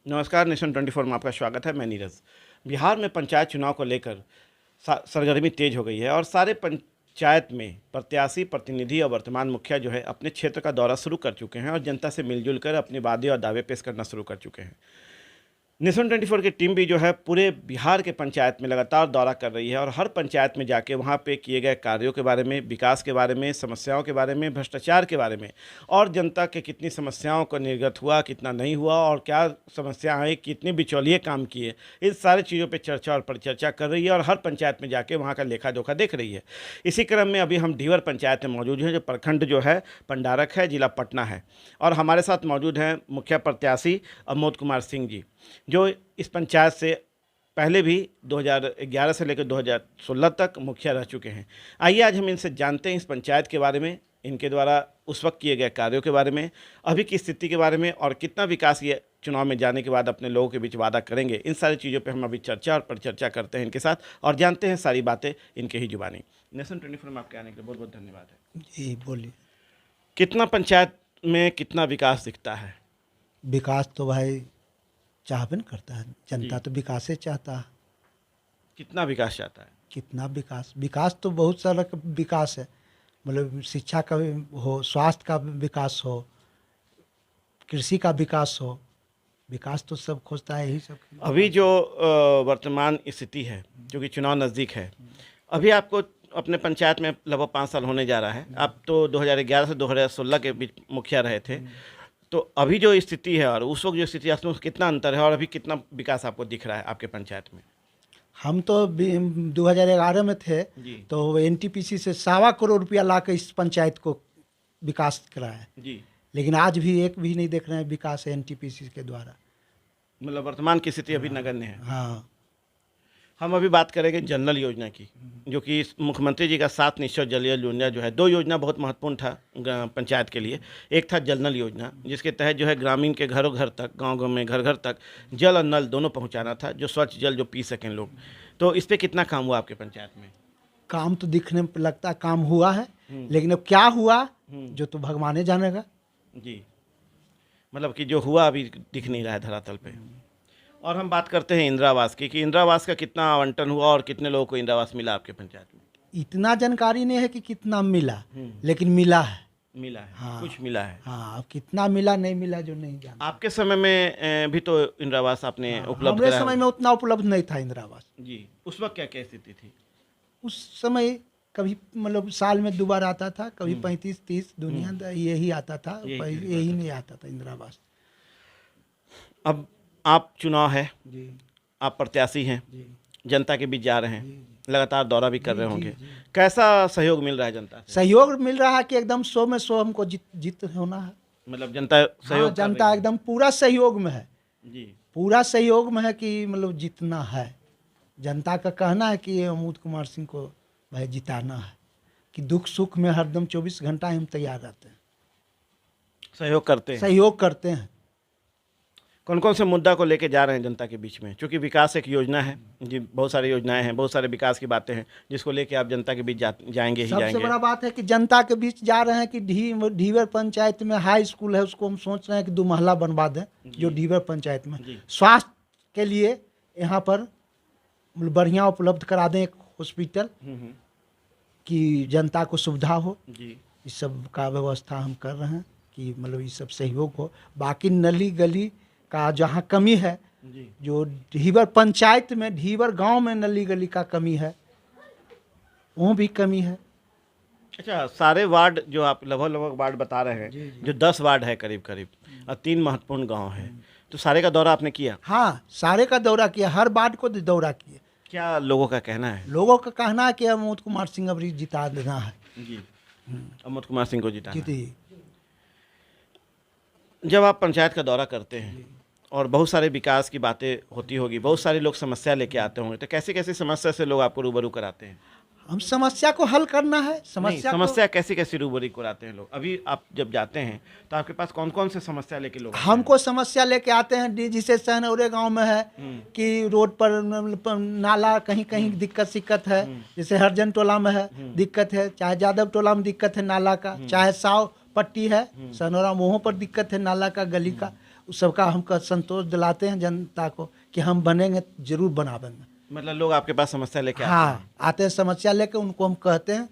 नमस्कार, नेशन 24 में आपका स्वागत है। मैं नीरज। बिहार में पंचायत चुनाव को लेकर सरगर्मी तेज हो गई है और सारे पंचायत में प्रत्याशी, प्रतिनिधि और वर्तमान मुखिया जो है अपने क्षेत्र का दौरा शुरू कर चुके हैं और जनता से मिलजुल कर अपने वादे और दावे पेश करना शुरू कर चुके हैं। नेशन 24 की टीम भी जो है पूरे बिहार के पंचायत में लगातार दौरा कर रही है और हर पंचायत में जाके वहाँ पे किए गए कार्यों के बारे में, विकास के बारे में, समस्याओं के बारे में, भ्रष्टाचार के बारे में और जनता के कितनी समस्याओं का निर्गत हुआ, कितना नहीं हुआ और क्या समस्या आई, कितने बिचौलिए काम किए, इन सारी चीज़ों पर चर्चा और परिचर्चा कर रही है और हर पंचायत में जाके वहाँ का लेखा जोखा देख रही है। इसी क्रम में अभी हम ढीवर पंचायत में मौजूद हैं, जो प्रखंड जो है पंडारक है, जिला पटना है, और हमारे साथ मौजूद हैं मुखिया प्रत्याशी अमोद कुमार सिंह जी, जो इस पंचायत से पहले भी 2011 से लेकर 2016 तक मुखिया रह चुके हैं। आइए आज हम इनसे जानते हैं इस पंचायत के बारे में, इनके द्वारा उस वक्त किए गए कार्यों के बारे में, अभी की स्थिति के बारे में और कितना विकास ये चुनाव में जाने के बाद अपने लोगों के बीच वादा करेंगे। इन सारी चीज़ों पे हम अभी चर्चा और परिचर्चा करते हैं इनके साथ और जानते हैं सारी बातें इनके ही जुबानी। नेशन 24 में आपके आने के लिए बहुत बहुत धन्यवाद है जी। बोलिए। कितना पंचायत में कितना विकास दिखता है? विकास तो भाई चाहबे न करता है, जनता तो विकास ही चाहता है। कितना विकास चाहता है? कितना विकास? विकास तो बहुत सारा का विकास है, मतलब शिक्षा का भी हो, स्वास्थ्य का विकास हो, कृषि का विकास हो, विकास तो सब खोजता है, यही सब। अभी जो वर्तमान स्थिति है, क्योंकि चुनाव नज़दीक है, अभी आपको अपने पंचायत में लगभग 5 साल होने जा रहा है। आप तो 2011 से 2016 के बीच मुखिया रहे थे, तो अभी जो स्थिति है और उस वक्त जो स्थिति है उसमें कितना अंतर है और अभी कितना विकास आपको दिख रहा है आपके पंचायत में? हम तो 2011 में थे जी तो एनटीपीसी से 1.25 करोड़ रुपया ला कर इस पंचायत को विकास कराया, जी। लेकिन आज भी एक भी नहीं देख रहे हैं विकास एनटीपीसी के द्वारा। मतलब वर्तमान की स्थिति अभी नगण्य है। हाँ। हम अभी बात करेंगे जल नल योजना की, जो कि मुख्यमंत्री जी का 7 निश्चय जल योजना जो है, 2 योजना बहुत महत्वपूर्ण था पंचायत के लिए। एक था जल नल योजना, जिसके तहत जो है ग्रामीण के घरों घर तक, गांव में घर घर तक जल और नल दोनों पहुंचाना था, जो स्वच्छ जल जो पी सकें लोग। तो इस पर कितना काम हुआ आपके पंचायत में? काम तो दिखने में लगता है काम हुआ है, लेकिन अब क्या हुआ जो तो भगवान ही जानेगा। जी, मतलब कि जो हुआ अभी दिख नहीं रहा है धरातल पे। और हम बात करते हैं इंदिरा आवास की, कि इंदिरा आवास का कितना आवंटन हुआ और कितने लोगों को इंदिरा आवास मिला आपके पंचायत में? इतना जानकारी नहीं है कि कितना मिला, लेकिन मिला है। मिला है। हाँ। कुछ मिला है। हाँ, अब कितना मिला नहीं मिला जो नहीं जाना। आपके समय में भी तो इंदिरा आवास आपने उपलब्ध हमारे कराया? समय में उतना उपलब्ध नहीं था इंदिरा आवास। जी, उस वक्त क्या क्या स्थिति थी? उस समय कभी मतलब साल में 2 बार आता था, कभी 35-30 दुनिया यही आता था, यही नहीं आता था इंदिरा आवास। अब आप चुनाव है, जी आप प्रत्याशी हैं, जी जनता के बीच जा रहे हैं, जी। लगातार दौरा भी कर रहे जी, होंगे, जी। कैसा सहयोग मिल रहा है जनता से? सहयोग मिल रहा है कि एकदम 100 में 100 हमको जीत होना है। मतलब जनता सहयोग हाँ, कर जनता रही है? एकदम पूरा सहयोग में है, जी। पूरा सहयोग में है कि मतलब जीतना है। जनता का कहना है कि अमोद कुमार सिंह को भाई जिताना है, कि दुख सुख में हरदम 24 घंटा हम तैयार रहते हैं, सहयोग करते हैं। सहयोग करते हैं। कौन कौन से मुद्दा को लेके जा रहे हैं जनता के बीच में? क्योंकि विकास एक योजना है जी, बहुत सारी योजनाएं हैं, बहुत सारे विकास की बातें हैं, जिसको लेके आप जनता के बीच जाएंगे ही सबसे जाएंगे। बड़ा बात है कि जनता के बीच जा रहे हैं कि ढीवर पंचायत में हाई स्कूल है, उसको हम सोच रहे हैं कि 2 महला बनवा दें, जो ढीवर पंचायत में। जी। स्वास्थ्य के लिए यहाँ पर बढ़िया उपलब्ध करा दें एक हॉस्पिटल, कि जनता को सुविधा हो। जी। इस सब का व्यवस्था हम कर रहे हैं कि मतलब ये सब सहयोग हो। बाकी नली गली का जहाँ कमी है, जी। जो ढीवर पंचायत में, ढीवर गांव में नली गली का कमी है, वो भी कमी है। अच्छा, सारे वार्ड जो आप लगभग वार्ड बता रहे हैं, जी, जी। जो 10 वार्ड है करीब करीब और 3 महत्वपूर्ण गांव है, तो सारे का दौरा आपने किया? हाँ, सारे का दौरा किया, हर वार्ड को दौरा किया। क्या लोगों का कहना है? लोगों का कहना है कि अमोद कुमार सिंह अबरी जिता देना है। जी, अमोद कुमार सिंह को जिताना। जीती। जब आप पंचायत का दौरा करते हैं और बहुत सारे विकास की बातें होती होगी, बहुत सारे लोग समस्या लेके आते होंगे, तो कैसी कैसी समस्या से लोग आपको रूबरू कराते हैं? हम समस्या को हल करना है। समस्या कैसी कैसी रूबरू कराते हैं लोग? अभी आप जब जाते हैं तो आपके पास कौन कौन से समस्या लेके लोग आते हैं? हमको समस्या लेके आते हैं जैसे सहनौरे गांव में है कि रोड पर नाला कहीं कहीं दिक्कत सिक्कत है, जैसे हरजन टोला में है दिक्कत है, चाहे यादव टोला में दिक्कत है नाला का, चाहे साव पट्टी है सहनौरा, वहाँ पर दिक्कत है नाला का, गली का, उस सबका हमको संतोष दिलाते हैं जनता को कि हम बनेंगे, जरूर बनावेंगे। मतलब लोग आपके पास समस्या लेके आते हैं? हाँ, आते हैं समस्या लेकर, उनको हम कहते हैं,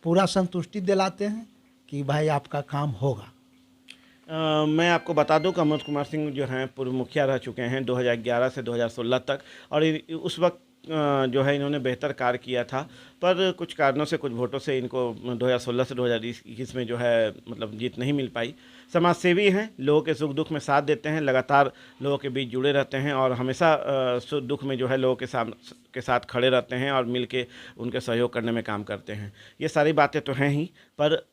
पूरा संतुष्टि दिलाते हैं कि भाई आपका काम होगा। मैं आपको बता दूं कि मनोज कुमार सिंह जो हैं पूर्व मुखिया रह चुके हैं 2011 से 2016 तक, और उस वक्त जो है इन्होंने बेहतर कार्य किया था, पर कुछ कारणों से, कुछ वोटों से इनको 2016 से 2021 में जो है मतलब जीत नहीं मिल पाई। समाजसेवी हैं, लोगों के सुख दुख में साथ देते हैं, लगातार लोगों के बीच जुड़े रहते हैं और हमेशा सुख दुख में जो है लोगों के साथ खड़े रहते हैं और मिल के उनके सहयोग करने में काम करते हैं। ये सारी बातें तो हैं ही, पर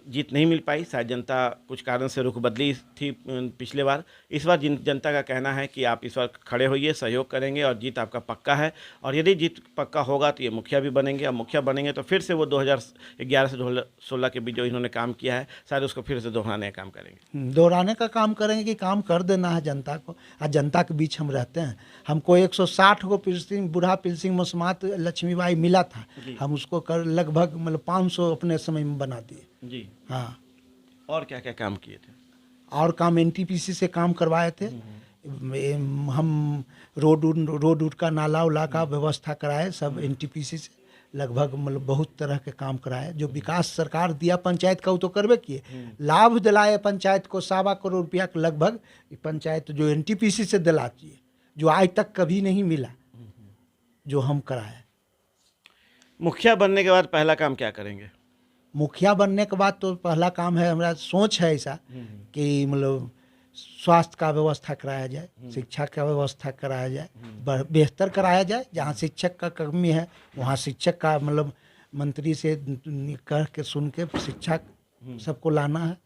जीत नहीं मिल पाई। शायद जनता कुछ कारण से रुख बदली थी पिछले बार। इस बार जनता का कहना है कि आप इस बार खड़े होइए, सहयोग करेंगे और जीत आपका पक्का है। और यदि जीत पक्का होगा तो ये मुखिया भी बनेंगे, और मुखिया बनेंगे तो फिर से वो 2011 से 2016 के बीच जो इन्होंने काम किया है शायद उसको फिर से दोहराने का काम करेंगे। दोहराने का काम करेंगे कि काम कर देना है जनता को। आज जनता के बीच हम रहते हैं। हमको 160 को पिलसिंग, बूढ़ा पिलसिंग मौसमात लक्ष्मीबाई मिला था, हम उसको कर लगभग मतलब 500 अपने समय में बना दिए जी। हाँ। और क्या क्या काम किए थे? और काम एनटीपीसी से काम करवाए थे। हम रोड का नाला उला का व्यवस्था कराए, सब एनटीपीसी से लगभग मतलब बहुत तरह के काम कराए। जो विकास सरकार दिया पंचायत का वो तो करबे किए, लाभ दिलाए पंचायत को 1.25 करोड़ रुपया के लगभग। पंचायत जो एनटीपीसी से दिलाती है, जो आज तक कभी नहीं मिला, जो हम कराए। मुखिया बनने के बाद पहला काम क्या करेंगे? मुखिया बनने के बाद तो पहला काम है, हमारा सोच है ऐसा कि मतलब स्वास्थ्य का व्यवस्था कराया जाए, शिक्षा का व्यवस्था कराया जाए, बेहतर कराया जाए। जहाँ शिक्षक का कमी है वहाँ शिक्षक का मतलब मंत्री से कह के सुन के शिक्षक सबको लाना है।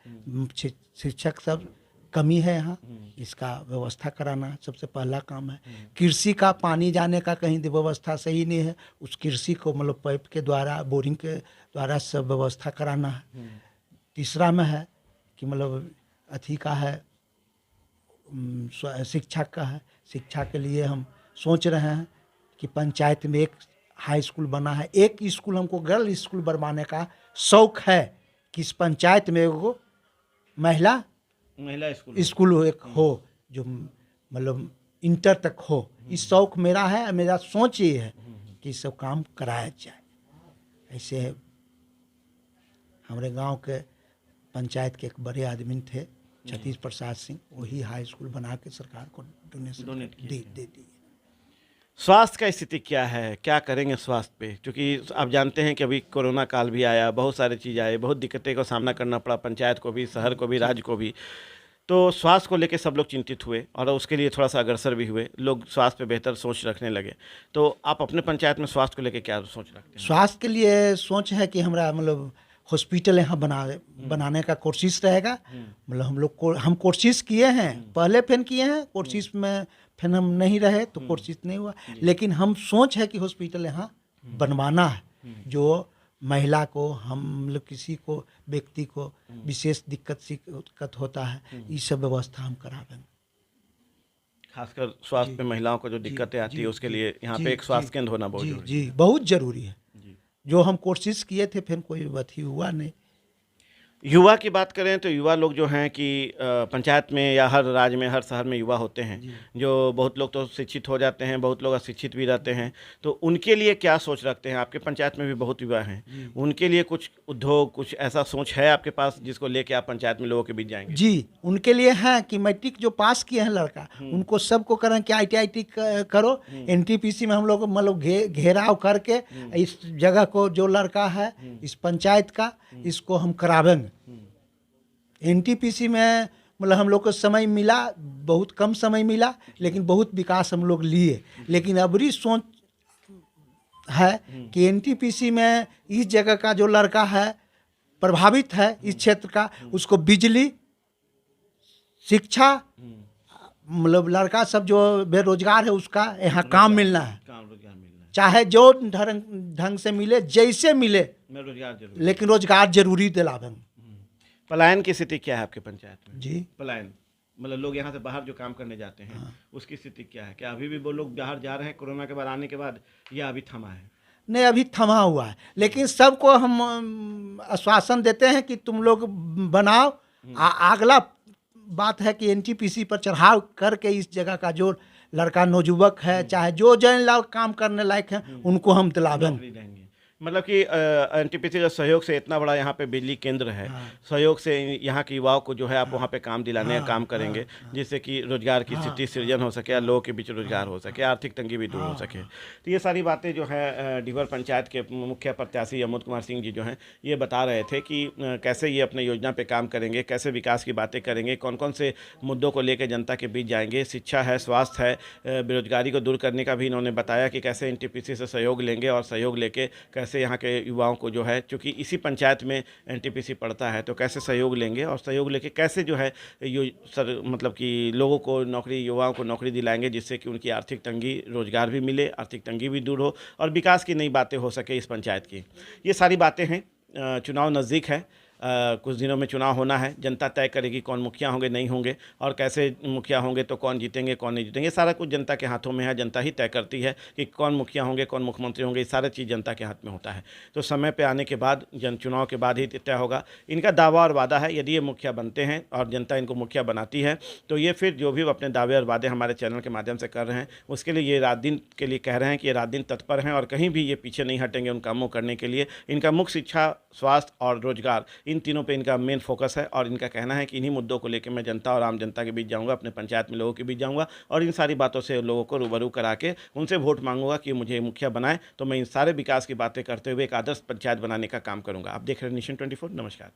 शिक्षक सब कमी है यहाँ, इसका व्यवस्था कराना है, सबसे पहला काम है। कृषि का पानी जाने का कहीं व्यवस्था सही नहीं है, उस कृषि को मतलब पाइप के द्वारा, बोरिंग के द्वारा सब व्यवस्था कराना है। तीसरा में है कि मतलब अथी का है, शिक्षा का है। शिक्षा के लिए हम सोच रहे हैं कि पंचायत में एक हाई स्कूल बना है, एक स्कूल हमको गर्ल स्कूल बनवाने का शौक है कि इस पंचायत में एगो महिला स्कूल एक हो, जो मतलब इंटर तक हो। इस शौक मेरा है, मेरा सोच ये है कि सब काम कराया जाए। ऐसे हमारे गांव के पंचायत के एक बड़े आदमी थे, छतीश प्रसाद सिंह, वही हाई स्कूल बना के सरकार को डोनेट दे दी। स्वास्थ्य का स्थिति क्या है, क्या करेंगे स्वास्थ्य पे? क्योंकि आप जानते हैं कि अभी कोरोना काल भी आया, बहुत सारी चीज़ आए, बहुत दिक्कतें का सामना करना पड़ा पंचायत को भी, शहर को भी, राज्य को भी। तो स्वास्थ्य को लेकर सब लोग चिंतित हुए और उसके लिए थोड़ा सा अग्रसर भी हुए, लोग स्वास्थ्य पे बेहतर सोच रखने लगे। तो आप अपने पंचायत में स्वास्थ्य को लेकर क्या सोच रखते हैं? स्वास्थ्य के लिए सोच है कि हमारा मतलब हॉस्पिटल यहाँ बनाने का कोशिश रहेगा। मतलब हम लोग को हम कोशिश किए हैं, पहले फिर किए हैं कोशिश में, फिर हम नहीं रहे तो कोशिश नहीं हुआ। लेकिन हम सोच है कि हॉस्पिटल यहाँ बनवाना है, जो महिला को, हम लोग किसी को, व्यक्ति को विशेष दिक्कत होता है, ये सब व्यवस्था हम करावेंगे। खासकर स्वास्थ्य पे महिलाओं को जो दिक्कतें आती है उसके लिए यहाँ पे एक स्वास्थ्य केंद्र होना बहुत जरूरी है। जी, बहुत जरूरी है। जो हम कोशिश किए थे फिर कोई अथी हुआ नहीं। युवा की बात करें तो युवा लोग जो हैं कि पंचायत में या हर राज्य में, हर शहर में युवा होते हैं, जो बहुत लोग तो शिक्षित हो जाते हैं, बहुत लोग अशिक्षित भी रहते हैं। तो उनके लिए क्या सोच रखते हैं? आपके पंचायत में भी बहुत युवा हैं, उनके लिए कुछ उद्योग, कुछ ऐसा सोच है आपके पास जिसको लेके आप पंचायत में लोगों के बीच जाएंगे? जी, उनके लिए है कि मैट्रिक जो पास किए हैं लड़का, उनको सबको करें कि ITIT करो। NTPC में हम लोग मतलब घेराव करके इस जगह को, जो लड़का है इस पंचायत का, इसको हम करावेंगे। NTPC में मतलब हम लोग को समय मिला, बहुत कम समय मिला, लेकिन बहुत विकास हम लोग लिए। लेकिन अबरी सोच है कि NTPC में इस जगह का जो लड़का है प्रभावित है इस क्षेत्र का, उसको बिजली, शिक्षा, मतलब लड़का सब जो बेरोजगार है उसका यहाँ काम मिलना है, चाहे जो ढंग से मिले, जैसे मिले, लेकिन रोजगार जरूरी दिलावेंगे। पलायन की स्थिति क्या है आपके पंचायत में? जी, पलायन मतलब लोग यहाँ से बाहर जो काम करने जाते हैं, उसकी स्थिति क्या है? क्या अभी भी वो लोग बाहर जा रहे हैं कोरोना के बाद आने के बाद, या अभी थमा है? नहीं, अभी थमा हुआ है, लेकिन सबको हम आश्वासन देते हैं कि तुम लोग बनाओ, अगला बात है कि एनटीपीसी पर चढ़ाव करके इस जगह का जो लड़का नौजुवक है, चाहे जो जैन लाल काम करने लायक हैं, उनको हम दिलावें। नौकरी देंगे। मतलब कि एनटीपीसी का सहयोग से इतना बड़ा यहाँ पे बिजली केंद्र है, हाँ। सहयोग से यहाँ के युवाओं को जो है आप वहाँ पे काम दिलाने का हाँ, काम करेंगे, जिससे कि रोजगार की स्थिति सृजन हो सके, लोगों के बीच रोजगार हो सके, आर्थिक तंगी भी दूर हो सके। तो ये सारी बातें जो है डिवर पंचायत के मुखिया प्रत्याशी अमोद कुमार सिंह जी जो हैं ये बता रहे थे कि कैसे ये अपने योजना पे काम करेंगे, कैसे विकास की बातें करेंगे, कौन कौन से मुद्दों को लेकर जनता के बीच जाएंगे। शिक्षा है, स्वास्थ्य है, बेरोजगारी को दूर करने का भी इन्होंने बताया कि कैसे एनटीपीसी से सहयोग लेंगे और सहयोग लेके कैसे यहाँ के युवाओं को जो है, चूँकि इसी पंचायत में एनटीपीसी पड़ता है, तो कैसे सहयोग लेंगे और सहयोग लेके कैसे जो है मतलब कि लोगों को नौकरी, युवाओं को नौकरी दिलाएंगे, जिससे कि उनकी आर्थिक तंगी, रोजगार भी मिले, आर्थिक तंगी भी दूर हो और विकास की नई बातें हो सके इस पंचायत की। ये सारी बातें हैं। चुनाव नज़दीक है, कुछ दिनों में चुनाव होना है, जनता तय करेगी कौन मुखिया होंगे, नहीं होंगे, और कैसे मुखिया होंगे तो कौन जीतेंगे कौन नहीं जीतेंगे, सारा कुछ जनता के हाथों में है। जनता ही तय करती है कि कौन मुखिया होंगे, कौन मुख्यमंत्री होंगे, ये सारा चीज़ जनता के हाथ में होता है। तो समय पे आने के बाद, जन चुनाव के बाद ही तय होगा। इनका दावा और वादा है, यदि ये मुखिया बनते हैं और जनता इनको मुखिया बनाती है, तो ये फिर जो भी अपने दावे और वादे हमारे चैनल के माध्यम से कर रहे हैं, उसके लिए ये रात दिन के लिए कह रहे हैं कि ये रात दिन तत्पर हैं और कहीं भी ये पीछे नहीं हटेंगे उन कामों करने के लिए। इनका मुख्य शिक्षा, स्वास्थ्य और रोजगार, इन तीनों पे इनका मेन फोकस है और इनका कहना है कि इन्हीं मुद्दों को लेकर मैं जनता और आम जनता के बीच जाऊंगा, अपने पंचायत में लोगों के बीच जाऊंगा और इन सारी बातों से लोगों को रूबरू करा के उनसे वोट मांगूंगा कि मुझे मुखिया बनाए, तो मैं इन सारे विकास की बातें करते हुए एक आदर्श पंचायत बनाने का काम करूंगा। आप देख रहे हैं नेशन 24। नमस्कार।